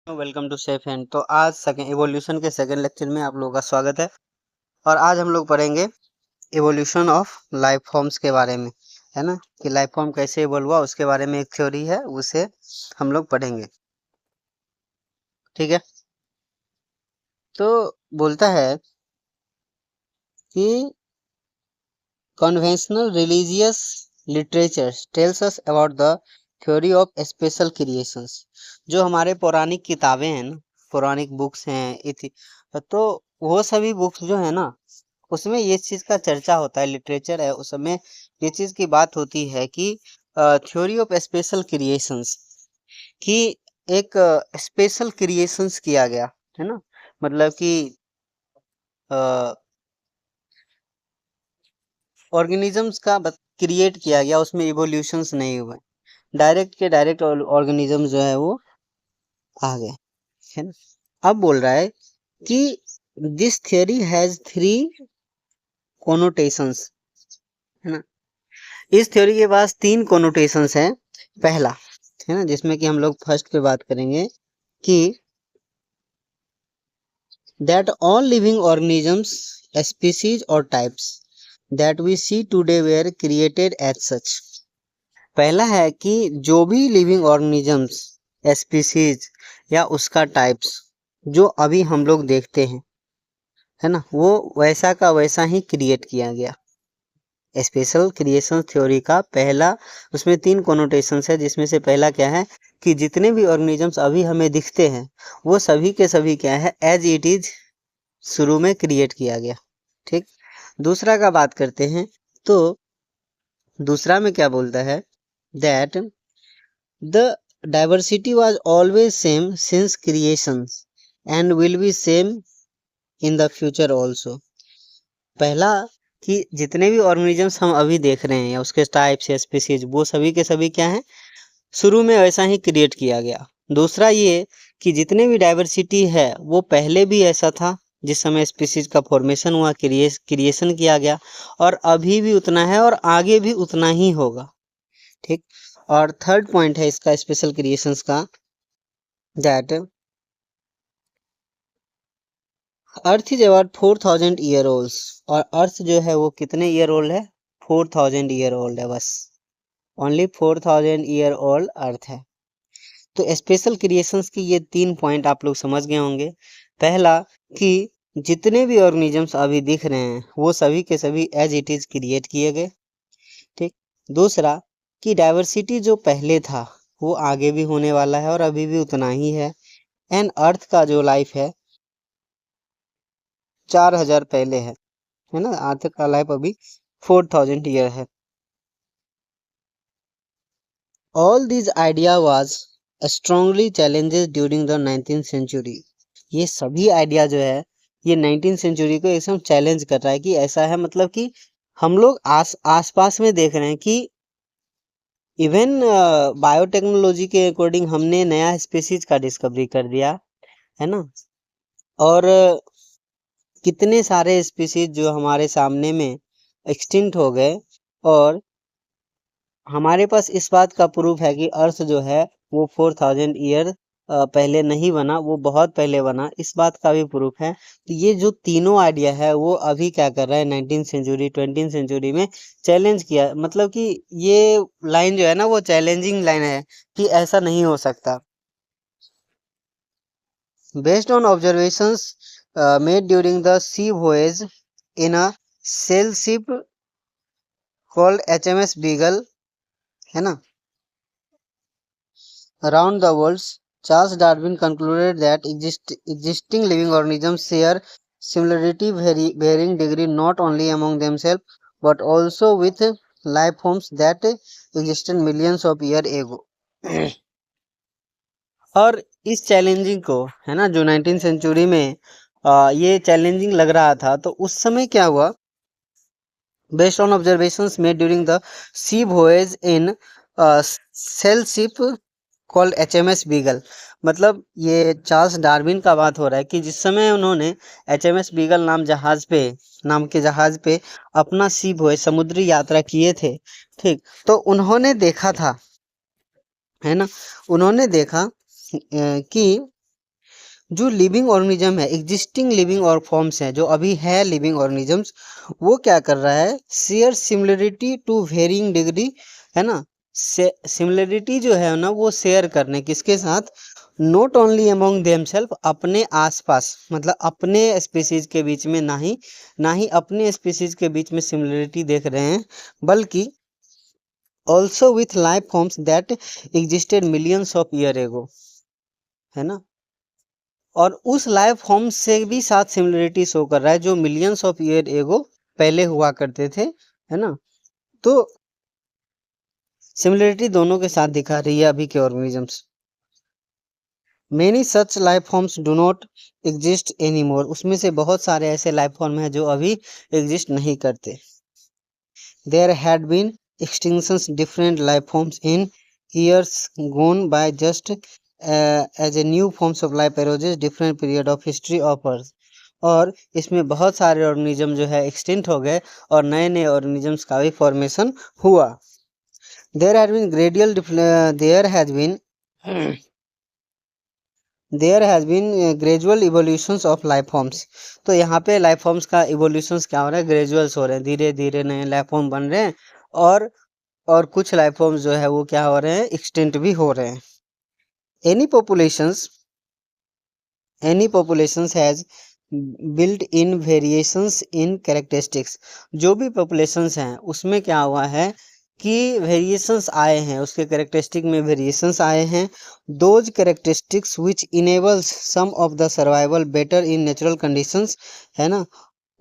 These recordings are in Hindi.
Welcome to safe hand. तो आज सेकंड इवोल्यूशन के सेकंड लेक्चर में आप लोगों का स्वागत है। और आज हम लोग पढ़ेंगे इवोल्यूशन ऑफ लाइफ फॉर्म्स के बारे में, है ना, कि लाइफ फॉर्म कैसे इवोल्व हुआ उसके बारे में एक थ्योरी है, उसे हम लोग पढ़ेंगे। ठीक है, तो बोलता है कि conventional religious literature tells us about the theory of special creations. जो हमारे पौराणिक किताबें हैं ना, पौराणिक बुक्स हैं तो वो सभी बुक्स जो है ना, उसमें ये चीज का चर्चा होता है, लिटरेचर है उसमें ये चीज की बात होती है कि थ्योरी ऑफ स्पेशल क्रिएशंस कि एक स्पेशल क्रिएशंस किया गया, है ना, मतलब कि ऑर्गेनिजम्स का क्रिएट किया गया, उसमें इवोल्यूशंस नहीं हुए, डायरेक्ट के डायरेक्ट ऑर्गेनिज्म जो है वो आ गए, है ना। अब बोल रहा है कि दिस थियरी हैज 3 कोनोटेशंस, है ना। इस थ्योरी के पास 3 कोनोटेशंस हैं। पहला, है ना, जिसमें कि हम लोग फर्स्ट पे बात करेंगे कि that all living organisms species और types that we see today were created as such. पहला है कि जो भी लिविंग ऑर्गेनिजम्स स्पीसीज या उसका टाइप्स जो अभी हम लोग देखते हैं, है ना, वो वैसा का वैसा ही क्रिएट किया गया। स्पेशल क्रिएशन थ्योरी का पहला, उसमें 3 कोनोटेशंस है, जिसमें से पहला क्या है कि जितने भी ऑर्गेनिजम्स अभी हमें दिखते हैं वो सभी के सभी क्या है, एज इट इज शुरू में क्रिएट किया गया। ठीक, दूसरा का बात करते हैं तो दूसरा में क्या बोलता है, that the diversity was always same since creation and will be same in the future also. पहला कि जितने भी ऑर्गेनिजम्स हम अभी देख रहे हैं या उसके टाइप्स या स्पीसीज, वो सभी के सभी क्या हैं, शुरू में वैसा ही क्रिएट किया गया। दूसरा ये कि जितने भी डाइवर्सिटी है वो पहले भी ऐसा था, जिस समय स्पीसीज का फॉर्मेशन हुआ, क्रिएशन किया गया, और अभी भी उतना है और आगे भी उतना ही होगा। ठीक, और थर्ड पॉइंट है इसका स्पेशल क्रिएशंस का, that earth is about 4000 year old. और अर्थ जो है वो कितने ईयर ओल्ड है, 4000 ईयर ओल्ड है, बस ओनली 4000 ईयर ओल्ड अर्थ है। तो स्पेशल क्रिएशंस की ये 3 पॉइंट आप लोग समझ गए होंगे। पहला कि जितने भी ऑर्गेनिजम्स अभी दिख रहे हैं वो सभी के सभी एज इट इज क्रिएट किए गए। ठीक, दूसरा कि डाइवर्सिटी जो पहले था वो आगे भी होने वाला है और अभी भी उतना ही है। एंड अर्थ का जो लाइफ है 4000 पहले है ना, अर्थ का लाइफ अभी 4000 ईयर है। All this idea was strongly challenges during the 19th century. ये सभी आइडिया जो है ये 19th सेंचुरी को एकदम चैलेंज कर रहा है कि ऐसा है, मतलब कि हम लोग आसपास में देख रहे हैं कि इवन बायोटेक्नोलॉजी के अकॉर्डिंग हमने नया स्पीसीज का डिस्कवरी कर दिया, है ना। और कितने सारे स्पीसीज जो हमारे सामने में एक्सटिंक्ट हो गए, और हमारे पास इस बात का प्रूफ है कि अर्थ जो है वो 4000 ईयर पहले नहीं बना, वो बहुत पहले बना, इस बात का भी प्रूफ है। तो ये जो तीनों आइडिया है वो अभी क्या कर रहा है, 19th सेंचुरी 20th सेंचुरी में चैलेंज किया, मतलब कि ये लाइन जो है ना वो चैलेंजिंग लाइन है कि ऐसा नहीं हो सकता। Based on observations made during the sea voyage in a sail ship called HMS Beagle, है ना, around the world, Charles Darwin concluded that existing living organisms share similarity varying degree not only among themselves but also with life forms that existed millions of years ago. और इस चैलेंजिंग को, है ना, जो 19th सेंचुरी में ये चैलेंजिंग लग रहा था, तो उस समय क्या हुआ, based on observations made during the sea voyage in sail ship called HMS Beagle. मतलब ये चार्ल्स डार्विन का बात हो रहा है कि जिस समय उन्होंने HMS बीगल नाम के जहाज पे अपना सी वॉयज समुद्री यात्रा किए थे। ठीक, तो उन्होंने देखा था, है ना, उन्होंने देखा कि जो लिविंग ऑर्गेनिज्म है, एग्जिस्टिंग लिविंग और फॉर्म्स हैं, जो अभी है लिविंग ऑर्गेनिजम्स, वो क्या कर रहा है, share similarity to varying degree, है ना, सिमिलरिटी जो है ना वो शेयर करने किसके साथ, नॉट ओनली अमोंग देमसेल्फ, अपने आसपास, मतलब अपने स्पीसीज के बीच में, ना ही अपने स्पीसीज के बीच में सिमिलरिटी देख रहे हैं, बल्कि also with life forms that existed millions of year ago, है ना, और उस लाइफ फॉर्म से भी साथ सिमिलरिटी शो कर रहा है जो मिलियंस ऑफ ईयर एगो पहले हुआ करते थे, है ना। तो सिमिलरिटी दोनों के साथ दिखा रही है अभी के organisms. Many such life forms do not exist any more, उसमें से बहुत सारे ऐसे लाइफ फॉर्म हैं जो अभी एग्जिस्ट नहीं करते। There had been extinctions different life forms in years gone by, just as a new forms of life arises different period of history of earth, और इसमें बहुत सारे ऑर्गेनिज्म जो है एक्सटिंक्ट हो गए और नए नए ऑर्गेनिजम्स का भी फॉर्मेशन हुआ। There has been gradual there has been gradual evolutions of life forms, तो यहाँ पे लाइफ फॉर्म्स का इवोल्यूशंस क्या हो रहा है, ग्रेजुअल्स हो रहे हैं, धीरे धीरे नए लाइफ फॉर्म बन रहे हैं, और कुछ लाइफ फॉर्म्स जो है वो क्या हो रहे हैं, एक्सटेंट भी हो रहे हैं। Any populations has built in variations in characteristics, जो भी पॉपुलेशंस हैं उसमें क्या हुआ है कि वेरिएशंस आए हैं, उसके कैरेक्टरिस्टिक में वेरिएशंस आए हैं। Those characteristics which enables some of the survival better in natural conditions, है ना,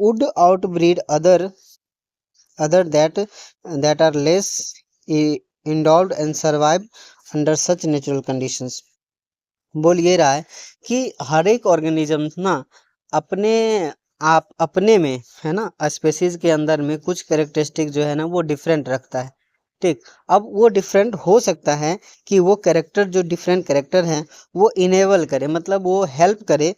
would outbreed other that are less endowed and survive under such natural conditions। बोल ये रहा है कि हर एक ऑर्गेनिज्म ना अपने में, है ना, स्पेसीज के अंदर में कुछ कैरेक्टरिस्टिक जो है ना वो डिफरेंट रखता है। ठीक, अब वो डिफरेंट हो सकता है कि वो कैरेक्टर, जो डिफरेंट कैरेक्टर हैं वो इनेबल करे, मतलब वो हेल्प करे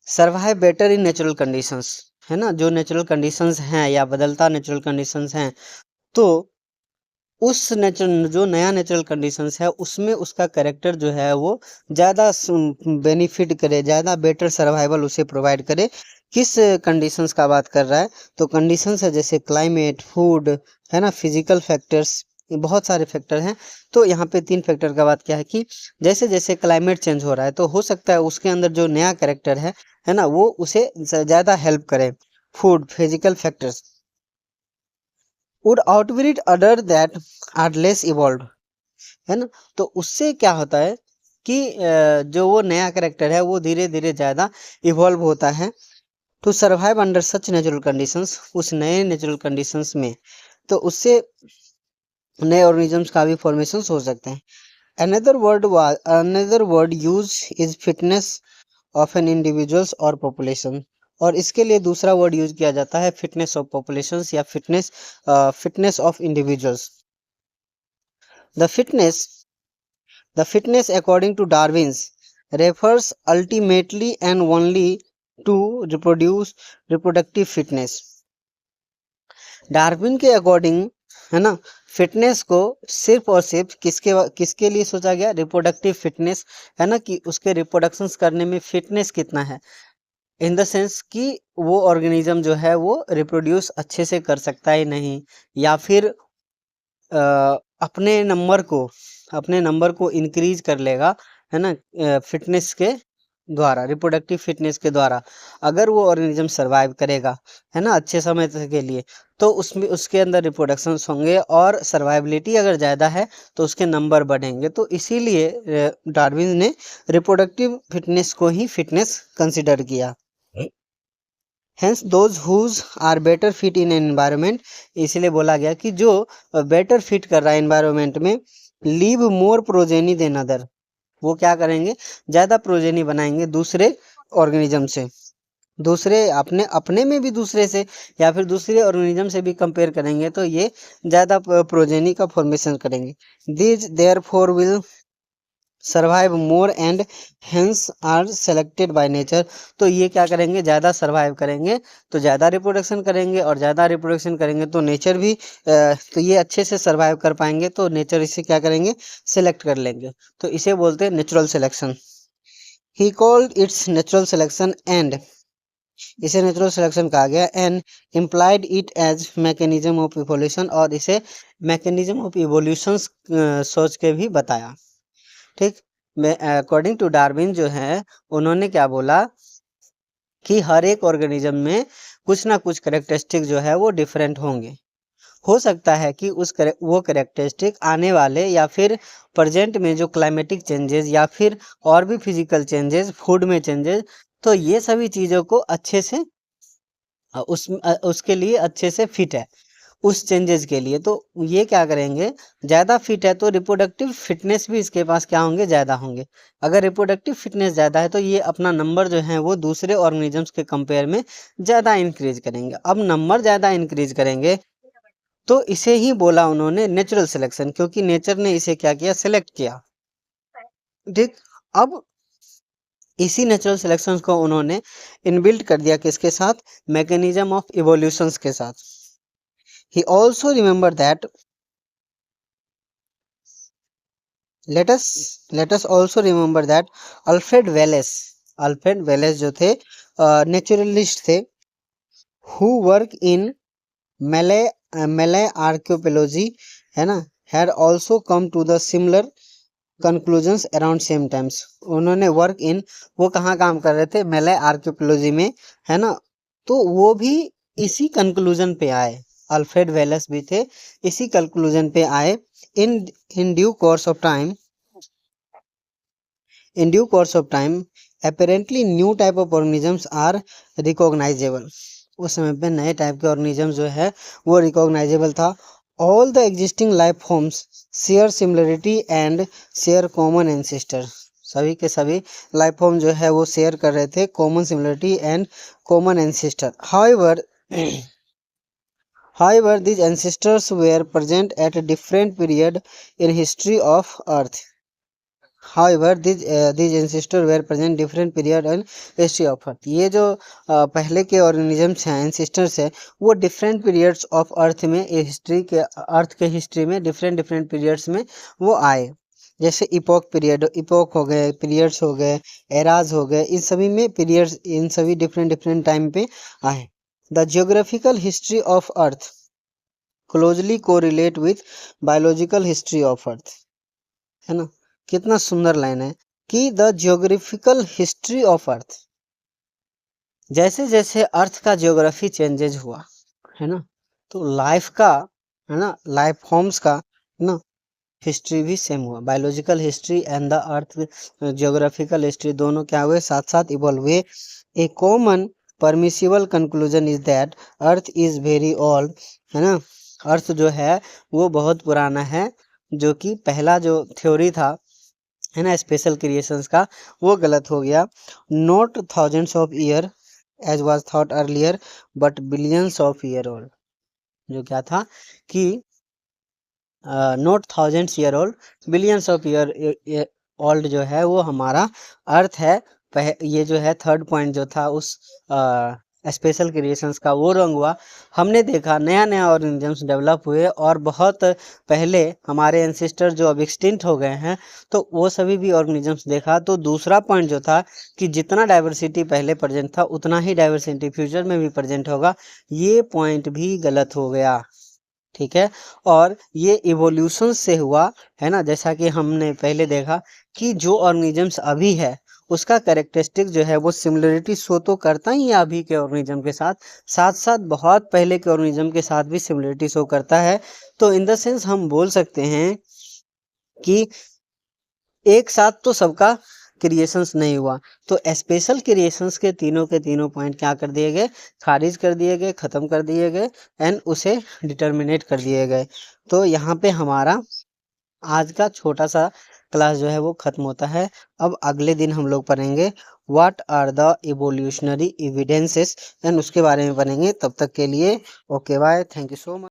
survive better in natural conditions, है ना, जो नेचुरल कंडीशंस हैं या बदलता नेचुरल कंडीशंस हैं, तो उस नेचुरल, जो नया नेचुरल कंडीशंस है उसमें उसका कैरेक्टर जो है वो ज़्यादा बेनिफिट करे, ज़्यादा बेटर सर्वाइवल उसे प्रोवाइड करे। किस कंडीशंस का बात कर रहा है, तो कंडीशंस है जैसे क्लाइमेट, फूड, है ना, फिजिकल फैक्टर्स, ये बहुत सारे फैक्टर हैं। तो यहाँ पे 3 फैक्टर का बात क्या है कि जैसे जैसे क्लाइमेट चेंज हो रहा है तो हो सकता है उसके अंदर जो नया कैरेक्टर है ना, वो उसे ज़्यादा हेल्प करे। Food, physical factors would outbreed other that are less evolve, है ना, तो उससे क्या होता है कि जो वो नया कैरेक्टर है वो धीरे धीरे ज़्यादा इवॉल्व होता है to survive under such natural conditions, उस नए नेचुरल कंडीशंस में, तो उससे नए ऑर्गेनिजम्स का भी फॉर्मेशन हो सकते हैं। Another word use is fitness of an individuals और पॉपुलेशन, और इसके लिए दूसरा वर्ड यूज किया जाता है फिटनेस ऑफ पॉपुलेशंस या fitness of individuals. The fitness according to Darwin's refers ultimately and only to reproductive fitness। Darwin के अकॉर्डिंग, है ना, फिटनेस को सिर्फ और सिर्फ किसके लिए सोचा गया, रिप्रोडक्टिव फिटनेस, है ना, कि उसके रिप्रोडक्शंस करने में फिटनेस कितना है, इन द सेंस कि वो ऑर्गेनिज्म जो है वो रिप्रोड्यूस अच्छे से कर सकता है नहीं, या फिर अपने नंबर को इंक्रीज कर लेगा, है ना, फिटनेस के द्वारा, रिप्रोडक्टिव फिटनेस के द्वारा अगर वो ऑर्गेनिज्म सर्वाइव करेगा, है ना, अच्छे समय तक के लिए, तो उसमें उसके अंदर रिप्रोडक्शंस होंगे और सर्वाइबिलिटी अगर ज़्यादा है तो उसके नंबर बढ़ेंगे। तो इसीलिए डार्विन ने रिप्रोडक्टिव फिटनेस को ही फिटनेस कंसिडर किया। Hence those who are better fit in environment, इसलिए बोला गया कि जो बेटर फिट कर रहा है एनवायरनमेंट में, लीव मोर प्रोजेनी देन अदर, वो क्या करेंगे, ज़्यादा प्रोजेनी बनाएंगे दूसरे ऑर्गेनिज्म से, दूसरे अपने अपने में भी दूसरे से या फिर दूसरे ऑर्गेनिज्म से भी कंपेयर करेंगे तो ये ज़्यादा प्रोजेनी का फॉर्मेशन करेंगे। These therefore will survive more and hence are selected by nature, तो ये क्या करेंगे, ज़्यादा सर्वाइव करेंगे तो ज़्यादा रिप्रोडक्शन करेंगे, और ज़्यादा रिप्रोडक्शन करेंगे तो नेचर भी तो ये अच्छे से सर्वाइव कर पाएंगे, तो नेचर इसे क्या करेंगे, सेलेक्ट कर लेंगे, तो इसे बोलते हैं natural selection. He called it's natural selection and, इसे नेचुरल सिलेक्शन कहा गया, and implied it as mechanism of evolution, और इसे मैकेनिज्म ऑफ इवोल्यूशन सोच के भी बताया। ठीक, अकॉर्डिंग टू डार्विन जो है उन्होंने क्या बोला कि हर एक ऑर्गेनिज्म में कुछ ना कुछ करेक्टरिस्टिक जो है वो डिफरेंट होंगे। हो सकता है कि वो करेक्टरिस्टिक आने वाले या फिर प्रेजेंट में जो क्लाइमेटिक चेंजेस या फिर और भी फिजिकल चेंजेस, फूड में चेंजेस, तो ये सभी चीज़ों को अच्छे से उसके लिए अच्छे से फिट है उस चेंजेस के लिए। तो ये क्या करेंगे, ज़्यादा फिट है तो रिप्रोडक्टिव फिटनेस भी इसके पास क्या होंगे, ज़्यादा होंगे। अगर रिप्रोडक्टिव फिटनेस ज़्यादा है तो ये अपना नंबर जो है वो दूसरे ऑर्गेनिजम्स के कंपेयर में ज़्यादा इंक्रीज करेंगे। अब नंबर ज़्यादा इंक्रीज करेंगे तो इसे ही बोला उन्होंने नेचुरल सिलेक्शन, क्योंकि नेचर ने इसे क्या किया, सिलेक्ट किया। ठीक, अब इसी नेचुरल सिलेक्शन को उन्होंने इनबिल्ट कर दिया किसके साथ, मैकेनिज्म ऑफ इवोल्यूशंस के साथ। He also remember that, let us also remember that Alfred Wallace जो थे नेचुरलिस्ट थे, who work in Malay archaeology, है ना, had also come to the similar conclusions around same times। उन्होंने वर्क इन, वो कहाँ काम कर रहे थे, मेले आर्कियोलॉजी में, है ना, तो वो भी इसी कंक्लूजन पे आए। अल्फ्रेड वेलेस भी थे, इसी कंक्लूजन पे आए। In due course of time, in due course of time apparently new type of organisms are recognizable। उस समय पे नए टाइप के ऑर्गेनिज्म जो है वो रिकॉग्नाइजेबल था। All the existing life forms share similarity and share common ancestor, सभी के सभी लाइफ फॉर्म जो है वो शेयर कर रहे थे common similarity and common ancestor. However, these ancestors were present at a different period in history of Earth। However, these ancestors were present different period in history of Earth। ये जो पहले के ऑर्गेनिजम्स हैं, एंसेस्टर्स है, वो डिफरेंट पीरियड्स ऑफ अर्थ में, अर्थ के हिस्ट्री में डिफरेंट पीरियड्स में वो आए। जैसे इपोक हो गए, पीरियड्स हो गए, एराज हो गए, इन सभी में पीरियड्स, इन सभी डिफरेंट टाइम पे आए। The geographical history of earth closely correlate with biological history of earth, है ना। कितना सुंदर लाइन है कि the geographical history of earth, जैसे जैसे अर्थ का जियोग्राफी चेंजेज हुआ, है ना, तो लाइफ का, है ना, लाइफ फॉर्म्स का, है ना, हिस्ट्री भी सेम हुआ। Biological history and the earth geographical history दोनों क्या हुए, साथ साथ इवॉल्व हुए। A common permissible conclusion is that earth is very old, है ना, अर्थ जो है वो बहुत पुराना है। जो कि पहला जो थ्योरी था, है ना, स्पेशल क्रिएशंस का, वो गलत हो गया। Not thousands of year as was thought earlier but billions of year old. जो क्या था कि not thousands year old, billions of year old जो है वो हमारा अर्थ है। ये जो है थर्ड पॉइंट जो था उस स्पेशल क्रिएशंस का, वो रंग हुआ। हमने देखा नया ऑर्गेनिजम्स डेवलप हुए और बहुत पहले हमारे एंसेस्टर जो अब एक्सटिंक्ट हो गए हैं, तो वो सभी भी ऑर्गेनिजम्स देखा। तो दूसरा पॉइंट जो था कि जितना डाइवर्सिटी पहले प्रेजेंट था उतना ही डाइवर्सिटी फ्यूचर में भी प्रेजेंट होगा, ये पॉइंट भी गलत हो गया। ठीक है, और ये इवोल्यूशन से हुआ, है ना, जैसा कि हमने पहले देखा कि जो ऑर्गेनिजम्स अभी है उसका कैरेक्टरिस्टिक जो है वो सिमिलरिटी शो तो करता ही है अभी के ऑर्गेनिज्म के साथ, साथ साथ बहुत पहले के ऑर्गेनिज्म के साथ भी सिमिलरिटी शो करता है। तो इन द सेंस हम बोल सकते हैं कि एक साथ तो सबका क्रिएशंस नहीं हुआ। तो स्पेशल क्रिएशंस के तीनों पॉइंट क्या कर दिए गए, खारिज कर दिए गए, ख़त्म कर दिए गए एंड उसे डिटर्मिनेट कर दिए गए। तो यहाँ पे हमारा आज का छोटा सा क्लास जो है वो खत्म होता है। अब अगले दिन हम लोग पढ़ेंगे what are the evolutionary evidences and उसके बारे में पढ़ेंगे। तब तक के लिए okay bye, thank you so much.